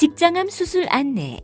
직장암 수술 안내.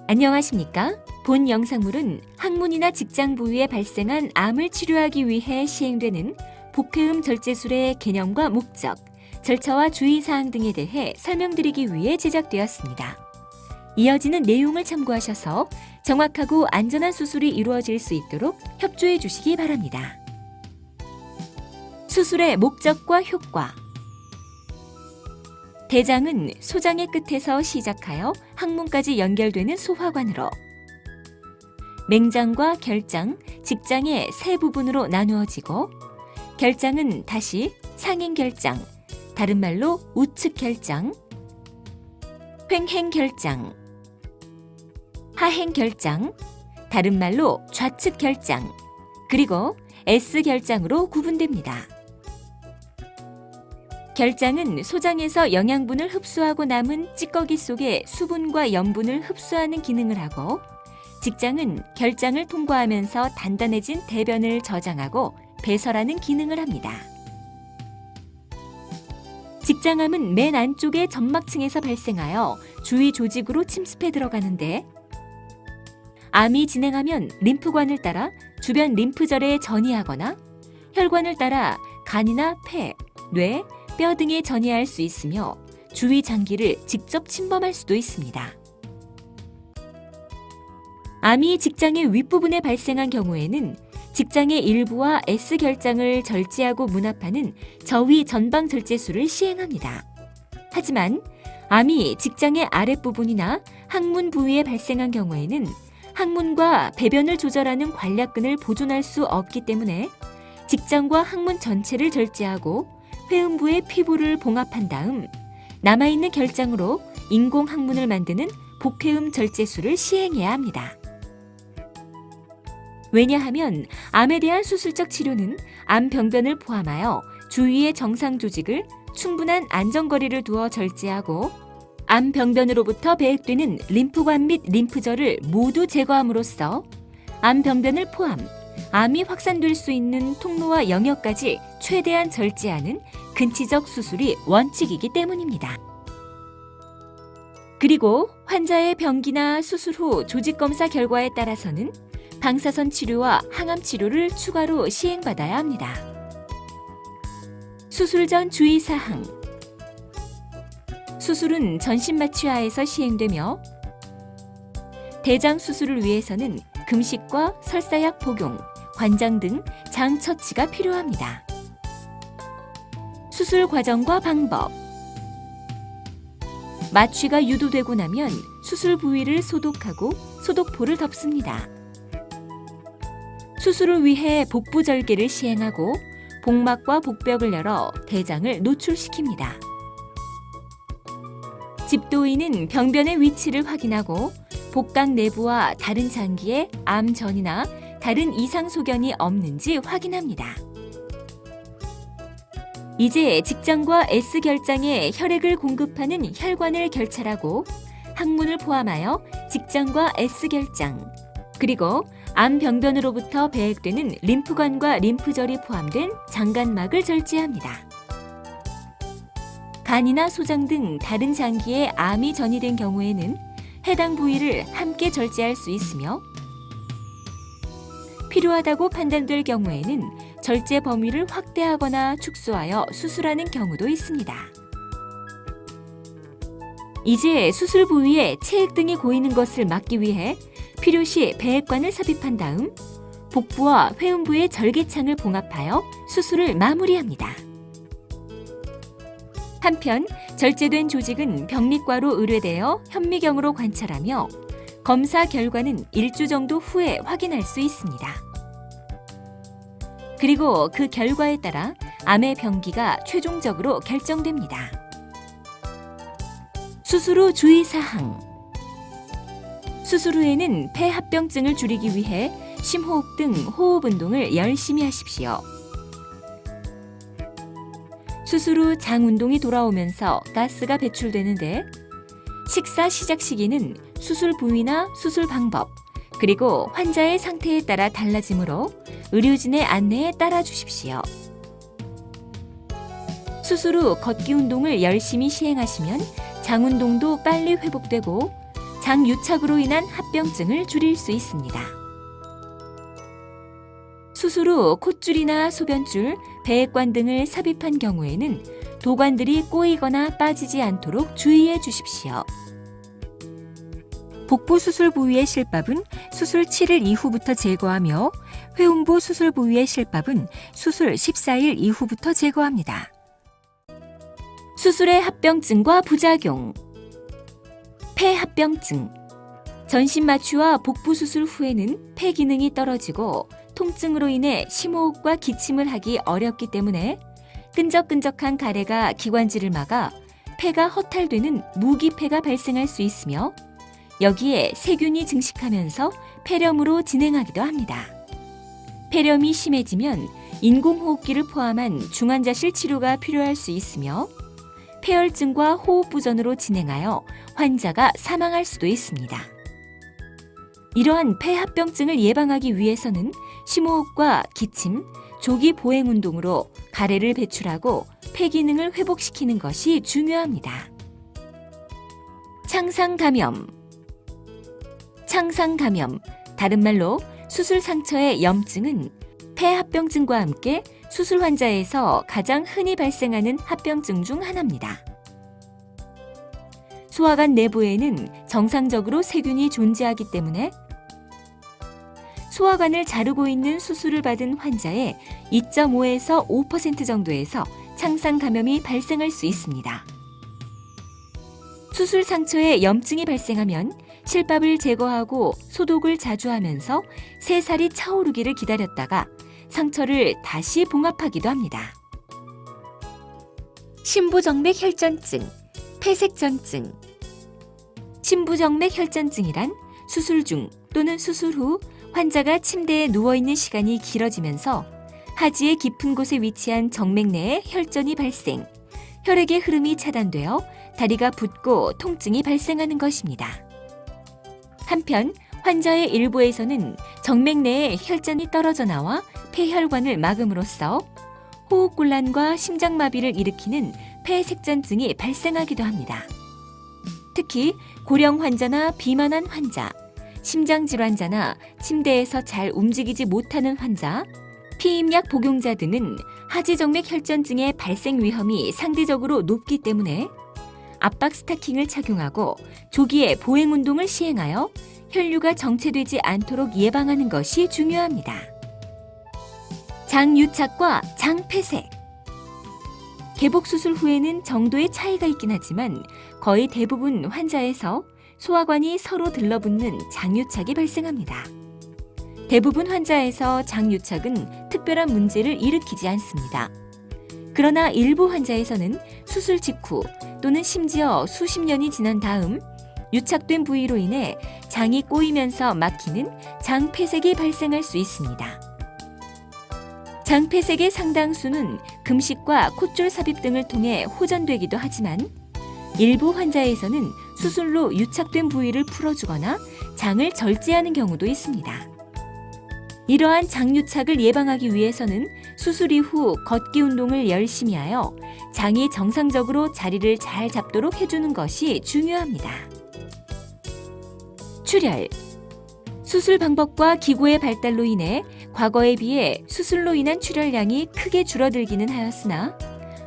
안녕하십니까? 본 영상물은 항문이나 직장 부위에 발생한 암을 치료하기 위해 시행되는 복회음 절제술의 개념과 목적, 절차와 주의사항 등에 대해 설명드리기 위해 제작되었습니다. 이어지는 내용을 참고하셔서 정확하고 안전한 수술이 이루어질 수 있도록 협조해 주시기 바랍니다. 수술의 목적과 효과. 대장은 소장의 끝에서 시작하여 항문까지 연결되는 소화관으로, 맹장과 결장, 직장의 세 부분으로 나누어지고, 결장은 다시 상행결장, 다른 말로 우측결장, 횡행결장, 하행결장, 다른 말로 좌측결장, 그리고 S결장으로 구분됩니다. 결장은 소장에서 영양분을 흡수하고 남은 찌꺼기 속에 수분과 염분을 흡수하는 기능을 하고, 직장은 결장을 통과하면서 단단해진 대변을 저장하고 배설하는 기능을 합니다. 직장암은 맨 안쪽의 점막층에서 발생하여 주위 조직으로 침습해 들어가는데, 암이 진행하면 림프관을 따라 주변 림프절에 전이하거나 혈관을 따라 간이나 폐, 뇌, 뼈 등에 전이할 수 있으며 주위 장기를 직접 침범할 수도 있습니다. 암이 직장의 윗부분에 발생한 경우에는 직장의 일부와 S결장을 절제하고 문합하는 저위 전방 절제술을 시행합니다. 하지만 암이 직장의 아랫부분이나 항문 부위에 발생한 경우에는 항문과 배변을 조절하는 관략근을 보존할 수 없기 때문에 직장과 항문 전체를 절제하고 회음부의 피부를 봉합한 다음 남아있는 결장으로 인공 항문을 만드는 복회음 절제술을 시행해야 합니다. 왜냐하면 암에 대한 수술적 치료는 암 병변을 포함하여 주위의 정상 조직을 충분한 안전거리를 두어 절제하고 암 병변으로부터 배액되는 림프관 및 림프절을 모두 제거함으로써 암 병변을 포함 암이 확산될 수 있는 통로와 영역까지 최대한 절제하는 근치적 수술이 원칙이기 때문입니다. 그리고 환자의 병기나 수술 후 조직검사 결과에 따라서는 방사선 치료와 항암 치료를 추가로 시행받아야 합니다. 수술 전 주의사항. 수술은 전신마취하에서 시행되며 대장 수술을 위해서는 금식과 설사약 복용, 관장 등 장 처치가 필요합니다. 수술 과정과 방법. 마취가 유도되고 나면 수술 부위를 소독하고 소독포를 덮습니다. 수술을 위해 복부 절개를 시행하고 복막과 복벽을 열어 대장을 노출시킵니다. 집도인은 병변의 위치를 확인하고 복강 내부와 다른 장기에 암 전이나 다른 이상 소견이 없는지 확인합니다. 이제 직장과 S결장에 혈액을 공급하는 혈관을 결찰하고 항문을 포함하여 직장과 S결장, 그리고 암 병변으로부터 배액되는 림프관과 림프절이 포함된 장간막을 절제합니다. 간이나 소장 등 다른 장기에 암이 전이된 경우에는 해당 부위를 함께 절제할 수 있으며 필요하다고 판단될 경우에는 절제 범위를 확대하거나 축소하여 수술하는 경우도 있습니다. 이제 수술 부위에 체액 등이 고이는 것을 막기 위해 필요시 배액관을 삽입한 다음 복부와 회음부의 절개창을 봉합하여 수술을 마무리합니다. 한편 절제된 조직은 병리과로 의뢰되어 현미경으로 관찰하며 검사 결과는 1주 정도 후에 확인할 수 있습니다. 그리고 그 결과에 따라 암의 병기가 최종적으로 결정됩니다. 수술 후 주의사항. 수술 후에는 폐합병증을 줄이기 위해 심호흡 등 호흡 운동을 열심히 하십시오. 수술 후 장 운동이 돌아오면서 가스가 배출되는데 식사 시작 시기는 수술 부위나 수술 방법, 그리고 환자의 상태에 따라 달라지므로 의료진의 안내에 따라 주십시오. 수술 후 걷기 운동을 열심히 시행하시면 장 운동도 빨리 회복되고 장유착으로 인한 합병증을 줄일 수 있습니다. 수술 후 콧줄이나 소변줄, 배액관 등을 삽입한 경우에는 도관들이 꼬이거나 빠지지 않도록 주의해 주십시오. 복부 수술 부위의 실밥은 수술 7일 이후부터 제거하며 회음부 수술 부위의 실밥은 수술 14일 이후부터 제거합니다. 수술의 합병증과 부작용. 폐합병증. 전신 마취와 복부 수술 후에는 폐 기능이 떨어지고 통증으로 인해 심호흡과 기침을 하기 어렵기 때문에 끈적끈적한 가래가 기관지를 막아 폐가 허탈되는 무기폐가 발생할 수 있으며 여기에 세균이 증식하면서 폐렴으로 진행하기도 합니다. 폐렴이 심해지면 인공호흡기를 포함한 중환자실 치료가 필요할 수 있으며 폐혈증과 호흡부전으로 진행하여 환자가 사망할 수도 있습니다. 이러한 폐합병증을 예방하기 위해서는 심호흡과 기침, 조기 보행 운동으로 가래를 배출하고 폐 기능을 회복시키는 것이 중요합니다. 창상감염. 창상감염, 다른 말로 수술 상처의 염증은 폐합병증과 함께 수술 환자에서 가장 흔히 발생하는 합병증 중 하나입니다. 소화관 내부에는 정상적으로 세균이 존재하기 때문에 소화관을 자르고 있는 수술을 받은 환자의 2.5에서 5% 정도에서 창상감염이 발생할 수 있습니다. 수술 상처에 염증이 발생하면 실밥을 제거하고 소독을 자주 하면서 새살이 차오르기를 기다렸다가 상처를 다시 봉합하기도 합니다. 심부정맥 혈전증, 폐색전증. 심부정맥 혈전증이란 수술 중 또는 수술 후 환자가 침대에 누워있는 시간이 길어지면서 하지의 깊은 곳에 위치한 정맥 내에 혈전이 발생, 혈액의 흐름이 차단되어 다리가 붓고 통증이 발생하는 것입니다. 한편 환자의 일부에서는 정맥 내에 혈전이 떨어져 나와 폐혈관을 막음으로써 호흡곤란과 심장마비를 일으키는 폐색전증이 발생하기도 합니다. 특히 고령 환자나 비만한 환자, 심장질환자나 침대에서 잘 움직이지 못하는 환자, 피임약 복용자 등은 하지정맥 혈전증의 발생 위험이 상대적으로 높기 때문에 압박 스타킹을 착용하고 조기에 보행 운동을 시행하여 혈류가 정체되지 않도록 예방하는 것이 중요합니다. 장유착과 장폐색. 개복 수술 후에는 정도의 차이가 있긴 하지만 거의 대부분 환자에서 소화관이 서로 들러붙는 장유착이 발생합니다. 대부분 환자에서 장유착은 특별한 문제를 일으키지 않습니다. 그러나 일부 환자에서는 수술 직후 또는 심지어 수십 년이 지난 다음 유착된 부위로 인해 장이 꼬이면서 막히는 장폐색이 발생할 수 있습니다. 장폐색의 상당수는 금식과 콧줄 삽입 등을 통해 호전되기도 하지만 일부 환자에서는 수술로 유착된 부위를 풀어주거나 장을 절제하는 경우도 있습니다. 이러한 장유착을 예방하기 위해서는 수술 이후 걷기 운동을 열심히 하여 장이 정상적으로 자리를 잘 잡도록 해주는 것이 중요합니다. 출혈. 수술 방법과 기구의 발달로 인해 과거에 비해 수술로 인한 출혈량이 크게 줄어들기는 하였으나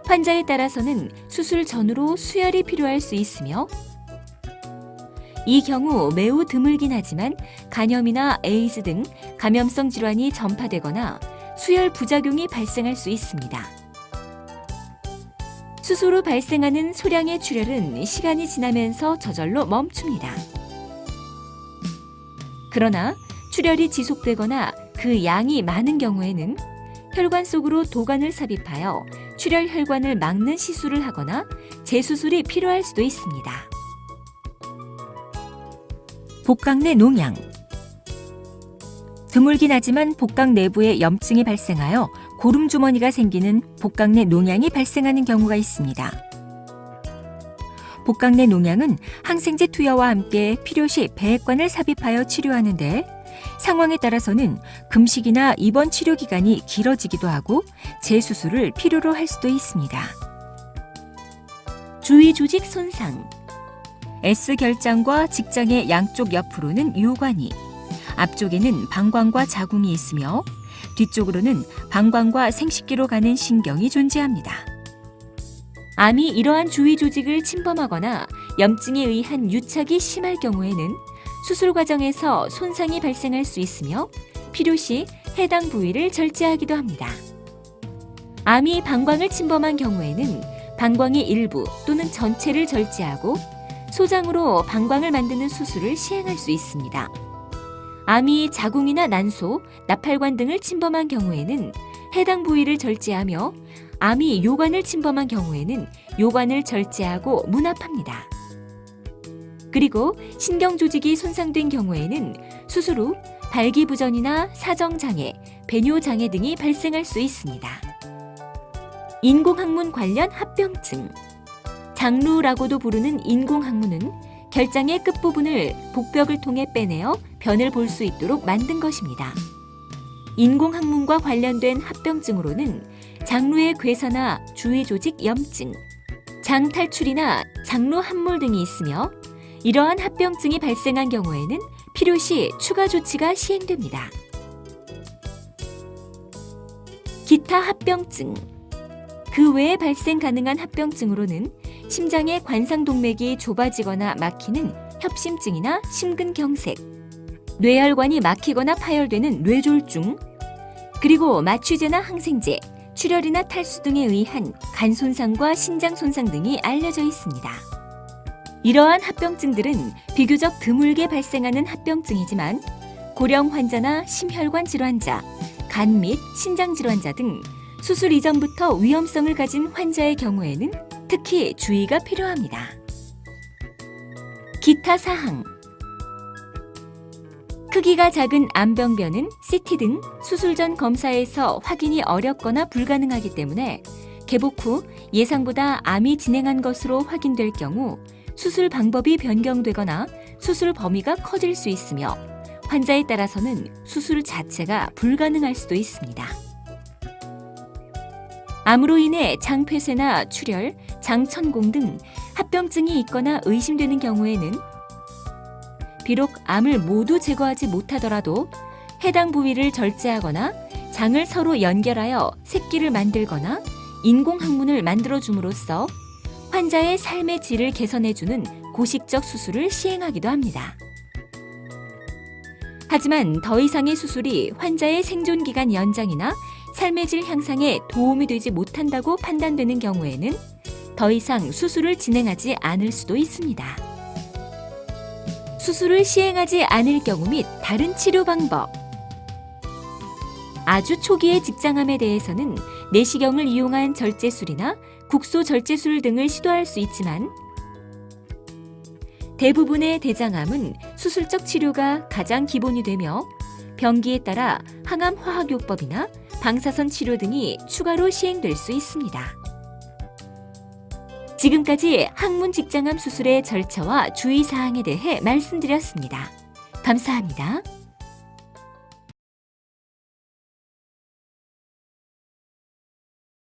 환자에 따라서는 수술 전후로 수혈이 필요할 수 있으며 이 경우 매우 드물긴 하지만 간염이나 에이즈 등 감염성 질환이 전파되거나 수혈 부작용이 발생할 수 있습니다. 수술 후 발생하는 소량의 출혈은 시간이 지나면서 저절로 멈춥니다. 그러나 출혈이 지속되거나 그 양이 많은 경우에는 혈관 속으로 도관을 삽입하여 출혈 혈관을 막는 시술을 하거나 재수술이 필요할 수도 있습니다. 복강 내 농양. 드물긴 하지만 복강 내부에 염증이 발생하여 고름주머니가 생기는 복강 내 농양이 발생하는 경우가 있습니다. 복강 내 농양은 항생제 투여와 함께 필요시 배액관을 삽입하여 치료하는데 상황에 따라서는 금식이나 입원 치료 기간이 길어지기도 하고 재수술을 필요로 할 수도 있습니다. 주위 조직 손상. S결장과 직장의 양쪽 옆으로는 요관이, 앞쪽에는 방광과 자궁이 있으며 뒤쪽으로는 방광과 생식기로 가는 신경이 존재합니다. 암이 이러한 주위 조직을 침범하거나 염증에 의한 유착이 심할 경우에는 수술 과정에서 손상이 발생할 수 있으며 필요시 해당 부위를 절제하기도 합니다. 암이 방광을 침범한 경우에는 방광의 일부 또는 전체를 절제하고 소장으로 방광을 만드는 수술을 시행할 수 있습니다. 암이 자궁이나 난소, 나팔관 등을 침범한 경우에는 해당 부위를 절제하며 암이 요관을 침범한 경우에는 요관을 절제하고 문합합니다. 그리고 신경 조직이 손상된 경우에는 수술 후 발기부전이나 사정장애, 배뇨장애 등이 발생할 수 있습니다. 인공항문 관련 합병증. 장루라고도 부르는 인공항문은 결장의 끝부분을 복벽을 통해 빼내어 변을 볼 수 있도록 만든 것입니다. 인공항문과 관련된 합병증으로는 장루의 괴사나 주위 조직 염증, 장 탈출이나 장루 함몰 등이 있으며 이러한 합병증이 발생한 경우에는 필요시 추가 조치가 시행됩니다. 기타 합병증. 그 외에 발생 가능한 합병증으로는 심장의 관상동맥이 좁아지거나 막히는 협심증이나 심근경색, 뇌혈관이 막히거나 파열되는 뇌졸중, 그리고 마취제나 항생제, 출혈이나 탈수 등에 의한 간 손상과 신장 손상 등이 알려져 있습니다. 이러한 합병증들은 비교적 드물게 발생하는 합병증이지만 고령 환자나 심혈관 질환자, 간 및 신장 질환자 등 수술 이전부터 위험성을 가진 환자의 경우에는 특히 주의가 필요합니다. 기타 사항. 크기가 작은 암병변은 CT 등 수술 전 검사에서 확인이 어렵거나 불가능하기 때문에 개복 후 예상보다 암이 진행한 것으로 확인될 경우 수술 방법이 변경되거나 수술 범위가 커질 수 있으며 환자에 따라서는 수술 자체가 불가능할 수도 있습니다. 암으로 인해 장폐쇄나 출혈, 장천공 등 합병증이 있거나 의심되는 경우에는 비록 암을 모두 제거하지 못하더라도 해당 부위를 절제하거나 장을 서로 연결하여 새끼를 만들거나 인공항문을 만들어줌으로써 환자의 삶의 질을 개선해주는 고식적 수술을 시행하기도 합니다. 하지만 더 이상의 수술이 환자의 생존기간 연장이나 삶의 질 향상에 도움이 되지 못한다고 판단되는 경우에는 더 이상 수술을 진행하지 않을 수도 있습니다. 수술을 시행하지 않을 경우 및 다른 치료 방법. 아주 초기의 직장암에 대해서는 내시경을 이용한 절제술이나 국소 절제술 등을 시도할 수 있지만 대부분의 대장암은 수술적 치료가 가장 기본이 되며 병기에 따라 항암 화학요법이나 방사선 치료 등이 추가로 시행될 수 있습니다. 지금까지 항문 직장암 수술의 절차와 주의사항에 대해 말씀드렸습니다. 감사합니다.